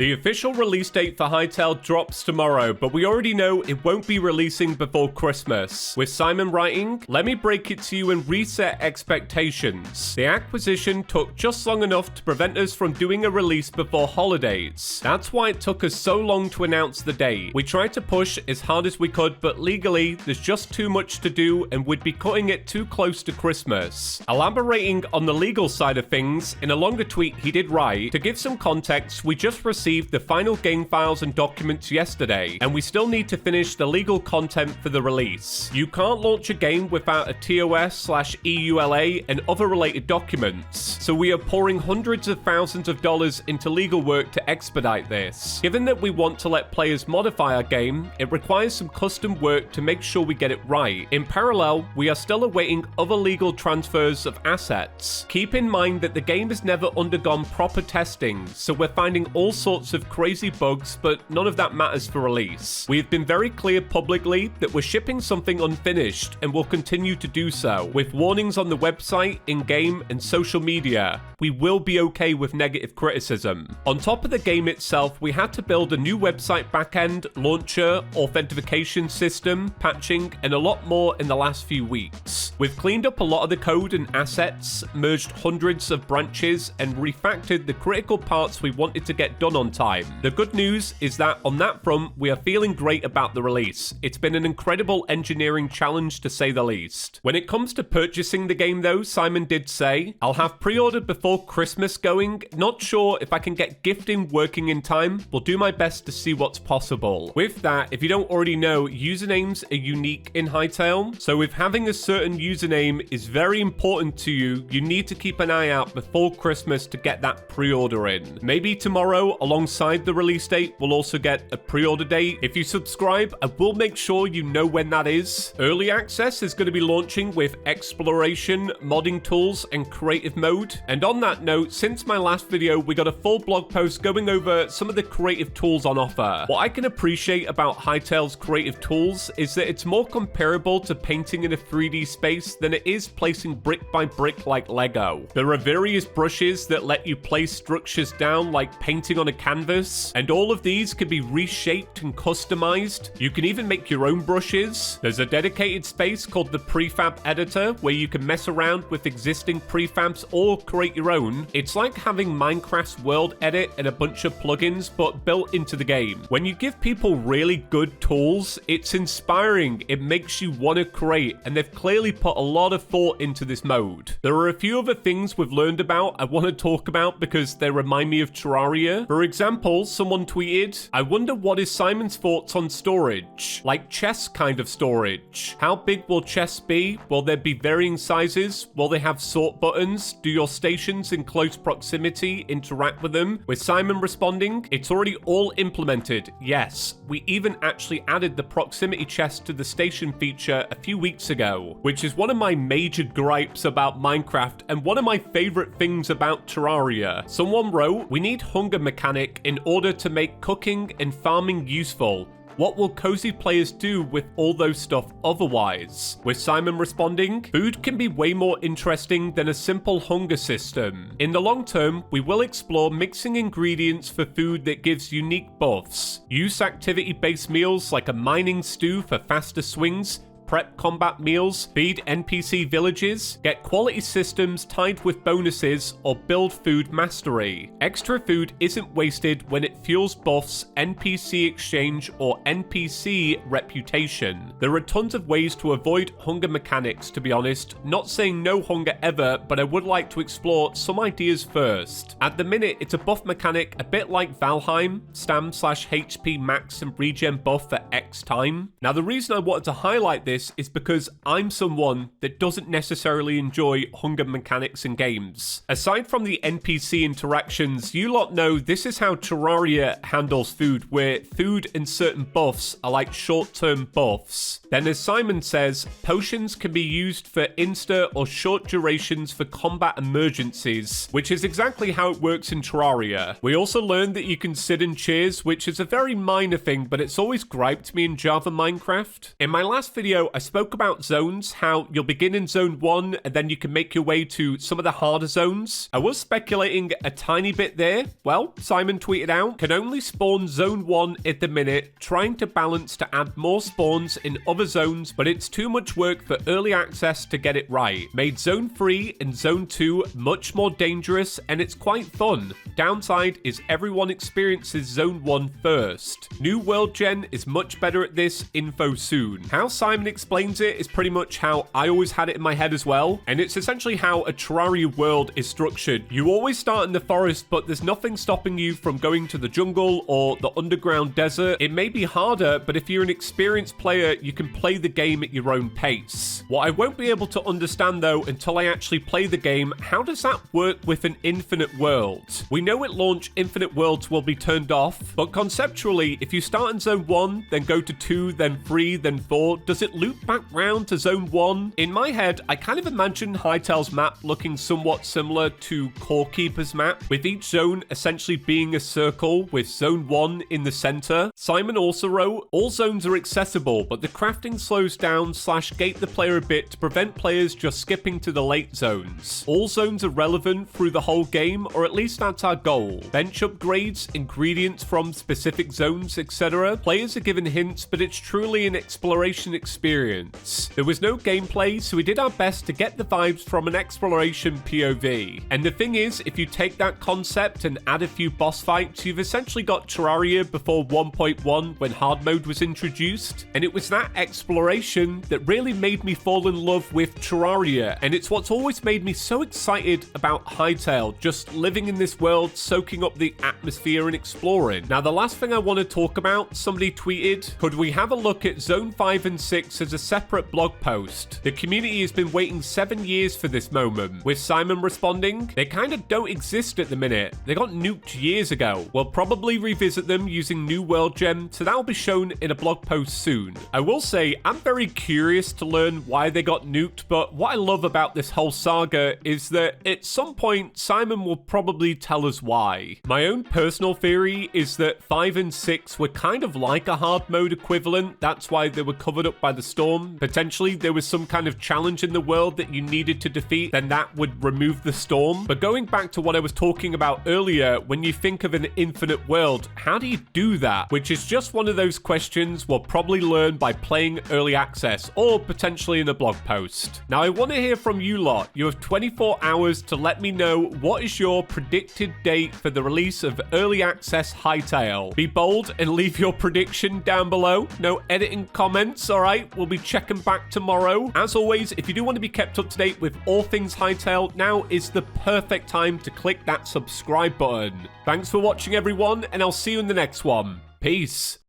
The official release date for Hytale drops tomorrow, but we already know it won't be releasing before Christmas. With Simon writing, let me break it to you and reset expectations. The acquisition took just long enough to prevent us from doing a release before holidays. That's why it took us so long to announce the date. We tried to push as hard as we could, but legally, there's just too much to do and we'd be cutting it too close to Christmas. Elaborating on the legal side of things, in a longer tweet he did write, to give some context, we just received the final game files and documents yesterday, and we still need to finish the legal content for the release. You can't launch a game without a TOS/EULA and other related documents, so we are pouring hundreds of thousands of dollars into legal work to expedite this. Given that we want to let players modify our game, it requires some custom work to make sure we get it right. In parallel, we are still awaiting other legal transfers of assets. Keep in mind that the game has never undergone proper testing, so we're finding all sorts of crazy bugs, but none of that matters for release. We have been very clear publicly that we're shipping something unfinished and will continue to do so, with warnings on the website, in-game, and social media. We will be okay with negative criticism. On top of the game itself, we had to build a new website backend, launcher, authentication system, patching, and a lot more in the last few weeks. We've cleaned up a lot of the code and assets, merged hundreds of branches, and refactored the critical parts we wanted to get done on time. The good news is that on that front, we are feeling great about the release. It's been an incredible engineering challenge to say the least. When it comes to purchasing the game though, Simon did say, I'll have pre-ordered before Christmas going. Not sure if I can get gifting working in time. We'll do my best to see what's possible. With that, if you don't already know, usernames are unique in Hytale. So if having a certain username is very important to you, you need to keep an eye out before Christmas to get that pre-order in. Maybe tomorrow, alongside the release date, we'll also get a pre-order date. If you subscribe, I will make sure you know when that is. Early access is going to be launching with exploration, modding tools, and creative mode. And on that note, since my last video, we got a full blog post going over some of the creative tools on offer. What I can appreciate about Hytale's creative tools is that it's more comparable to painting in a 3D space than it is placing brick by brick like Lego. There are various brushes that let you place structures down like painting on a canvas, and all of these can be reshaped and customized. You can even make your own brushes. There's a dedicated space called the prefab editor where you can mess around with existing prefabs or create your own. It's like having Minecraft's world edit and a bunch of plugins but built into the game. When you give people really good tools, it's inspiring. It makes you want to create, and they've clearly put a lot of thought into this mode. There are a few other things we've learned about I want to talk about because they remind me of Terraria. For example, someone tweeted, I wonder what is Simon's thoughts on storage? Like chess kind of storage. How big will chests be? Will there be varying sizes? Will they have sort buttons? Do your stations in close proximity interact with them? With Simon responding, it's already all implemented. Yes, we even actually added the proximity chest to the station feature a few weeks ago, which is one of my major gripes about Minecraft and one of my favorite things about Terraria. Someone wrote, we need hunger mechanic in order to make cooking and farming useful. What will cozy players do with all those stuff otherwise? With Simon responding, food can be way more interesting than a simple hunger system. In the long term, we will explore mixing ingredients for food that gives unique buffs. Use activity-based meals like a mining stew for faster swings, prep combat meals, feed NPC villages, get quality systems tied with bonuses, or build food mastery. Extra food isn't wasted when it fuels buffs, NPC exchange, or NPC reputation. There are tons of ways to avoid hunger mechanics, to be honest. Not saying no hunger ever, but I would like to explore some ideas first. At the minute, it's a buff mechanic a bit like Valheim, stam/HP max and regen buff for X time. Now the reason I wanted to highlight this is because I'm someone that doesn't necessarily enjoy hunger mechanics in games. Aside from the NPC interactions, you lot know this is how Terraria handles food, where food and certain buffs are like short-term buffs. Then as Simon says, potions can be used for insta or short durations for combat emergencies, which is exactly how it works in Terraria. We also learned that you can sit in chairs, which is a very minor thing, but it's always griped me in Java Minecraft. In my last video, I spoke about zones, how you'll begin in zone 1 and then you can make your way to some of the harder zones. I was speculating a tiny bit there. Well, Simon tweeted out, can only spawn zone 1 at the minute, trying to balance to add more spawns in other zones, but it's too much work for early access to get it right. Made zone 3 and zone 2 much more dangerous, and it's quite fun. Downside is everyone experiences zone 1 first. New world gen is much better at this, info soon. How Simon explains it is pretty much how I always had it in my head as well, and it's essentially how a Terraria world is structured. You always start in the forest, but there's nothing stopping you from going to the jungle or the underground desert. It may be harder, but if you're an experienced player, you can play the game at your own pace. What I won't be able to understand though until I actually play the game, how does that work with an infinite world? We know at launch infinite worlds will be turned off, but conceptually, if you start in zone 1, then go to 2, then 3, then 4, does it loop back round to zone 1? In my head, I kind of imagine Hytale's map looking somewhat similar to Core Keeper's map, with each zone essentially being a circle with zone 1 in the center. Simon also wrote, all zones are accessible, but the crafting slows down / gate the player a bit to prevent players just skipping to the late zones. All zones are relevant through the whole game, or at least that's our goal. Bench upgrades, ingredients from specific zones, etc. Players are given hints, but it's truly an exploration experience. There was no gameplay, so we did our best to get the vibes from an exploration POV. And the thing is, if you take that concept and add a few boss fights, you've essentially got Terraria before 1.1 when hard mode was introduced. And it was that exploration that really made me fall in love with Terraria. And it's what's always made me so excited about Hytale, just living in this world, soaking up the atmosphere and exploring. Now, the last thing I want to talk about, somebody tweeted, could we have a look at Zone 5 and 6 as a separate blog post? The community has been waiting 7 years for this moment. With Simon responding, they kind of don't exist at the minute. They got nuked years ago. We'll probably revisit them using New World Gem, so that'll be shown in a blog post soon. I will say, I'm very curious to learn why they got nuked, but what I love about this whole saga is that at some point, Simon will probably tell us why. My own personal theory is that 5 and 6 were kind of like a hard mode equivalent. That's why they were covered up by the storm. Potentially, there was some kind of challenge in the world that you needed to defeat, then that would remove the storm. But going back to what I was talking about earlier, when you think of an infinite world, how do you do that? Which is just one of those questions we'll probably learn by playing early access, or potentially in a blog post. Now, I want to hear from you lot. You have 24 hours to let me know what is your predicted date for the release of early access Hytale. Be bold and leave your prediction down below. No editing comments, alright? We'll be checking back tomorrow. As always, if you do want to be kept up to date with all things Hytale, now is the perfect time to click that subscribe button. Thanks for watching, everyone, and I'll see you in the next one. Peace.